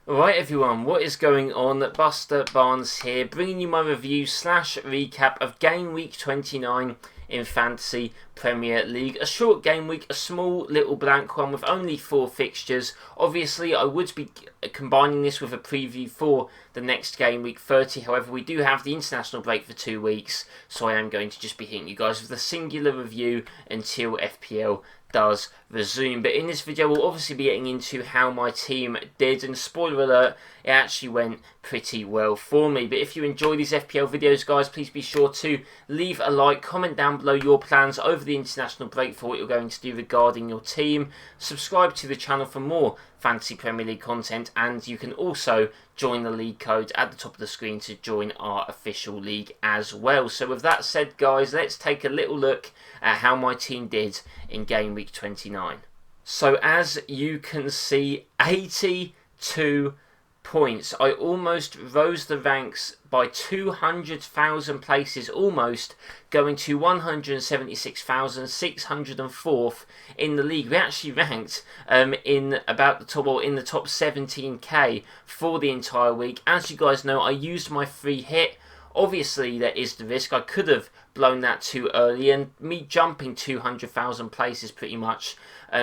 Alright everyone, what is going on? BusterBarnes here, bringing you my review / recap of Game Week 29 in Fantasy Premier League. A short game week, a small little blank one with only 4 fixtures. Obviously I would be combining this with a preview for the next Game Week 30, however we do have the international break for 2 weeks, so I am going to just be hitting you guys with a singular review until FPL does resume. But in this video we'll obviously be getting into how my team did, and spoiler alert, it actually went pretty well for me. But if you enjoy these FPL videos guys, please be sure to leave a like, comment down below your plans over the international break for what you're going to do regarding your team, subscribe to the channel for more Fantasy Premier League content, and you can also join the league code at the top of the screen to join our official league as well. So with that said guys, let's take a little look at how my team did in Game Week 29. So as you can see, 82 points. I almost rose the ranks by 200,000 places, almost going to 176,604th in the league. We actually ranked in about the top, or in the top 17k for the entire week. As you guys know, I used my free hit. Obviously there is the risk I could have blown that too early, and me jumping 200,000 places pretty much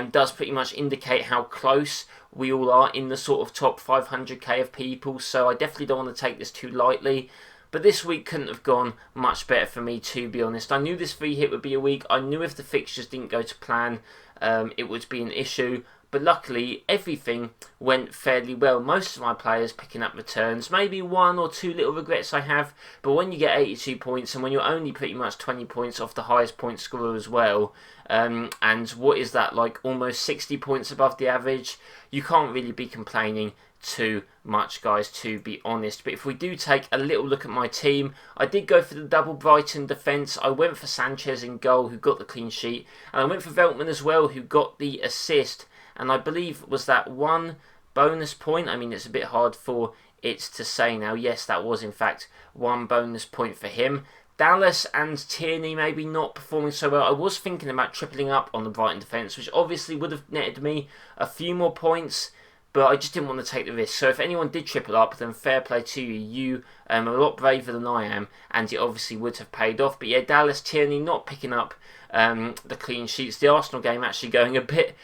does pretty much indicate how close we all are in the sort of top 500k of people, so I definitely don't want to take this too lightly. But this week couldn't have gone much better for me, to be honest. I knew this free hit would be a week. I knew if the fixtures didn't go to plan, it would be an issue. But luckily, everything went fairly well. Most of my players picking up returns. Maybe 1 or 2 little regrets I have. But when you get 82 points, and when you're only pretty much 20 points off the highest point scorer as well, and what is that, like almost 60 points above the average, you can't really be complaining too much guys, to be honest. But if we do take a little look at my team, I did go for the double Brighton defence. I went for Sanchez in goal, who got the clean sheet, and I went for Veltman as well, who got the assist. And I believe was that 1 bonus point. I mean, it's a bit hard for it to say now. Yes, that was in fact 1 bonus point for him. Dallas and Tierney maybe not performing so well. I was thinking about tripling up on the Brighton defence, which obviously would have netted me a few more points, but I just didn't want to take the risk. So if anyone did triple up, then fair play to you. You are a lot braver than I am, and it obviously would have paid off. But yeah, Dallas, Tierney not picking up the clean sheets. The Arsenal game actually going a bit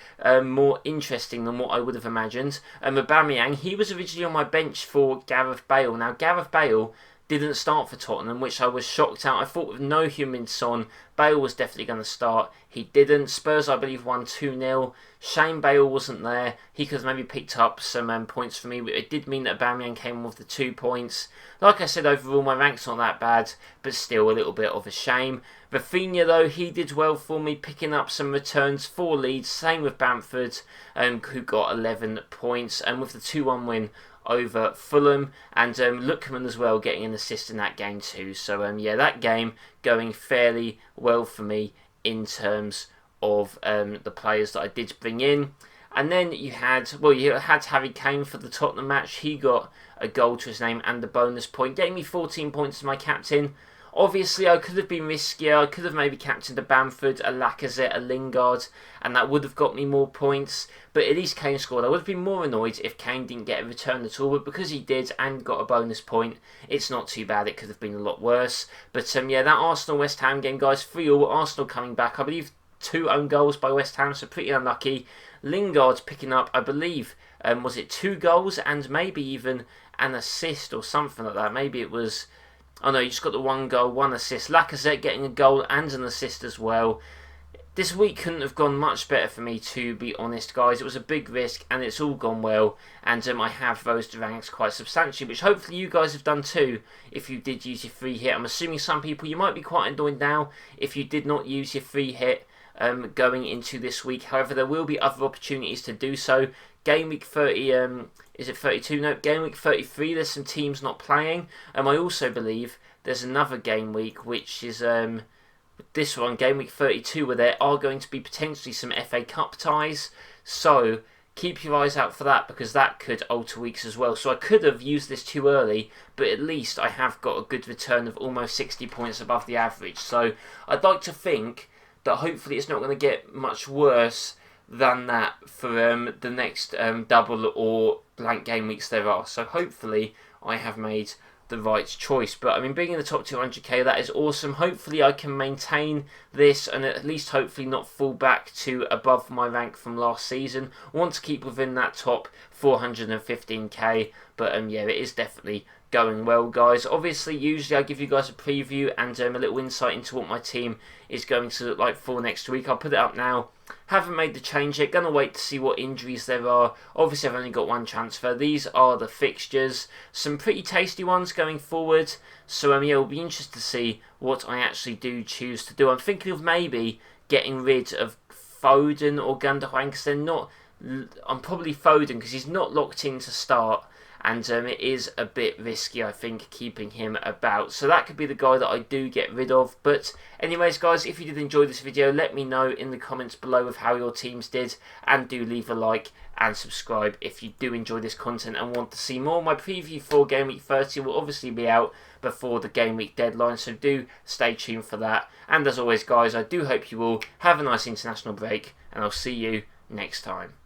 more interesting than what I would have imagined. Aubameyang, he was originally on my bench for Gareth Bale. Now Gareth Bale didn't start for Tottenham, which I was shocked at. I thought with no Heung-min Son, Bale was definitely going to start. He didn't. Spurs, I believe, won 2-0. Shane Bale wasn't there. He could have maybe picked up some points for me, but it did mean that Aubameyang came with the 2 points. Like I said, overall, my rank's not that bad, but still a little bit of a shame. Rafinha, though, he did well for me, picking up some returns for Leeds. Same with Bamford, who got 11 points, and with the 2-1 win over Fulham, and Lookman as well getting an assist in that game too. So yeah, that game going fairly well for me in terms of the players that I did bring in. And then you had Harry Kane for the Tottenham match. He got a goal to his name and the bonus point, getting me 14 points as my captain. Obviously, I could have been riskier. I could have maybe captained a Bamford, a Lacazette, a Lingard, and that would have got me more points. But at least Kane scored. I would have been more annoyed if Kane didn't get a return at all. But because he did and got a bonus point, it's not too bad. It could have been a lot worse. But yeah, that Arsenal-West Ham game, guys, 3-3. Arsenal coming back. I believe 2 own goals by West Ham, so pretty unlucky. Lingard picking up, I believe, was it 2 goals and maybe even an assist or something like that. Maybe it was... Oh no, you just got the 1 goal, 1 assist. Lacazette getting a goal and an assist as well. This week couldn't have gone much better for me, to be honest, guys. It was a big risk and it's all gone well. And I have rose the ranks quite substantially, which hopefully you guys have done too if you did use your free hit. I'm assuming some people, you might be quite annoyed now if you did not use your free hit going into this week. However, there will be other opportunities to do so. Game week 30, is it 32? No, game week 33, there's some teams not playing. I also believe there's another game week, which is this one, game week 32, where there are going to be potentially some FA Cup ties. So keep your eyes out for that, because that could alter weeks as well. So I could have used this too early, but at least I have got a good return of almost 60 points above the average. So I'd like to think that hopefully it's not going to get much worse than that for the next double or blank game weeks there are. So hopefully I have made the right choice. But I mean, being in the top 200k, that is awesome. Hopefully I can maintain this and at least hopefully not fall back to above my rank from last season. I want to keep within that top 415k, but yeah, it is definitely going well, guys. Obviously, usually I give you guys a preview and a little insight into what my team is going to look like for next week. I'll put it up now. Haven't made the change yet. Gonna wait to see what injuries there are. Obviously, I've only got one transfer. These are the fixtures. Some pretty tasty ones going forward. So yeah, it'll be interesting to see what I actually do choose to do. I'm thinking of maybe getting rid of Foden or Gundogan because they're not. I'm probably Foden because he's not locked in to start. And it is a bit risky, I think, keeping him about. So that could be the guy that I do get rid of. But anyways, guys, if you did enjoy this video, let me know in the comments below of how your teams did. And do leave a like and subscribe if you do enjoy this content and want to see more. My preview for Game Week 30 will obviously be out before the Game Week deadline. So do stay tuned for that. And as always, guys, I do hope you all have a nice international break. And I'll see you next time.